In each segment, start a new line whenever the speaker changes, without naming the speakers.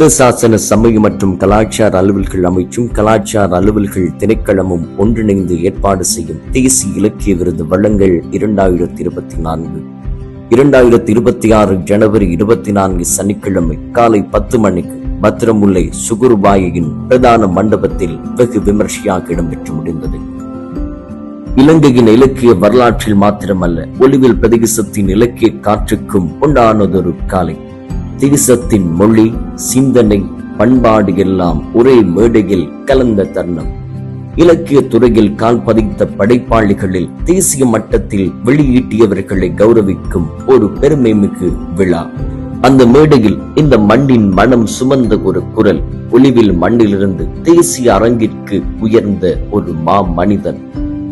புத்த சாசன சமய மற்றும் கலாச்சார அலுவல்கள் அமைச்சும் கலாச்சார அலுவல்கள் திணைக்களமும் ஒன்றிணைந்து ஏற்பாடு செய்யும் தேசிய இலக்கிய விருது வழங்கல் 2024 2026 ஜனவரி 24 சனிக்கிழமை காலை 10 மணிக்கு பத்திரமுல்லை சுகுருபாயின் பிரதான மண்டபத்தில் வெகு விமர்சையாக இடம்பெற்று முடிந்தது. இலங்கையின் இலக்கிய வரலாற்றில் மாத்திரமல்ல, ஒலிவில் பிரதேசத்தின் இலக்கிய காற்றுக்கும் உண்டானதொரு காலை. தேசத்தின் மொழி, சிந்தனை, பண்பாடு எல்லாம் ஒரே மேடையில் கலந்த தருணம். இலக்கிய துறையில் கால் பதித்த படைப்பாளிகளில் தேசிய மட்டத்தில் வெளியீட்டியவர்களை கௌரவிக்கும் ஒரு பெருமைமிகு விழா. அந்த மேடையில் இந்த மண்ணின் மனம் சுமந்த ஒரு குரல், ஒலிவில் மண்ணிலிருந்து தேசிய அரங்கிற்கு உயர்ந்த ஒரு மனிதன்,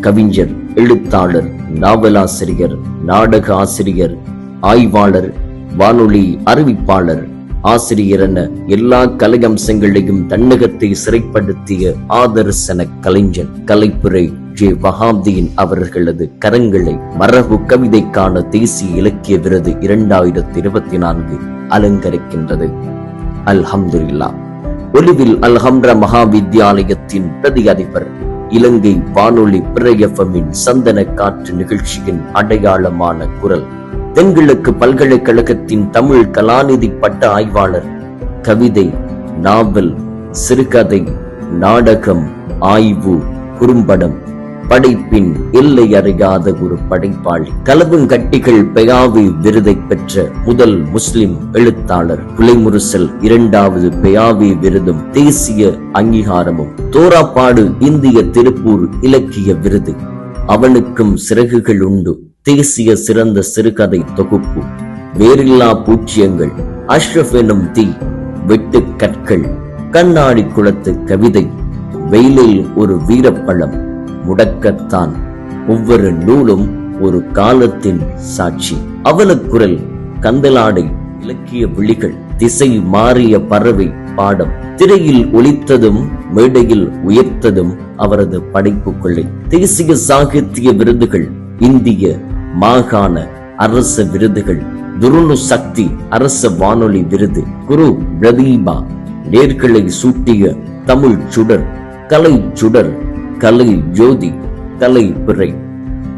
கவிஞர், எழுத்தாளர், நாவலாசிரியர், நாடக ஆசிரியர், ஆய்வாளர், வானொலி அறிவிப்பாளர், ஆசிரியர் என எல்லா கலை அம்சங்களையும் தன்னகத்தை சிறைப்படுத்திய ஆதர்சன கலைஞர் கலைப்புரை ஜே. வஹாப்தீன் அவர்களது கரங்களை மரபு கவிதைக்கான தேசிய இலக்கிய விருது 2024 அலங்கரிக்கின்றது. அல்ஹம்துலில்லாஹ். ஒலிவில் அல்ஹம்ரா மகாவித்யாலயத்தின் பிரதி அதிபர், இலங்கை வானொலி பிரயஃபமின் சந்தன காற்று நிகழ்ச்சியின் அடையாளமான குரல், தென்கிழக்கு பல்கலைக்கழகத்தின் தமிழ் கலாநிதி பட்ட ஆய்வாளர், கவிதை, நாவல், சிறுகதை, நாடகம், ஆய்வு, குறும்படம், படைப்பின் எல்லை அறியாத ஒரு படைப்பாளி, கலவுங்கட்டிகள் பெயாவி விருதை பெற்ற முதல் முஸ்லிம் எழுத்தாளர், புலைமுரசல் 2வது பெயாவி விருதும் தேசிய அங்கீகாரமும், தோராப்பாடு இந்திய திருப்பூர் இலக்கிய விருது, அவனுக்கும் சிறகுகள் உண்டு தேசிய சிறந்த சிறுகதை தொகுப்பு, வேரில்லா பூச்சியங்கள், அஷ்ரஃப் எனும் தீ, வெட்டு கற்கள், கண்ணாடி குளத்து கவிதை, வெயிலில் ஒரு வீரப்பழம், முடக்கத்தான், ஒவ்வொரு நூலும் ஒரு காலத்தின் சாட்சி, அவலக்குரல், கந்தலாடை, இலக்கிய விழிகள், திசை மாறிய பறவை பாடம், திரையில் ஒலித்ததும் மேடையில் உயர்த்ததும் அவரது படைப்பு கொள்ளை. தேசிய சாகித்ய விருதுகள், இந்திய மாகாண அரச விருதுகள், துருணு சக்தி அரச வானொலி விருது, குரு பிரதீபா நேர்களை சூட்டிய தமிழ் சுடர், கலை சுடர், கலை ஜோதி, கலை பிறை,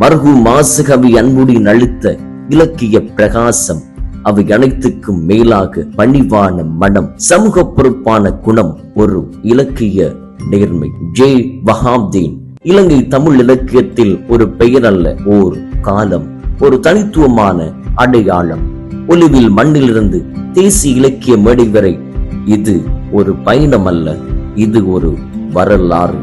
மர்ஹூ மாசுகவி அன்புடி நளித்த இலக்கிய பிரகாசம், அவை அனைத்துக்கும் மேலாக பணிவான மனம், சமூக பொறுப்பான குணம், ஒரு இலக்கிய நேர்மை. ஜே. வஹாப்தீன் இலங்கை தமிழ் இலக்கியத்தில் ஒரு பெயர் அல்ல, ஓர் காலம், ஒரு தனித்துவமான அடையாளம். ஒலிவில் மண்ணிலிருந்து தேசிய இலக்கிய மேடை வரை இது ஒரு பயணம் அல்ல, இது ஒரு வரலாறு.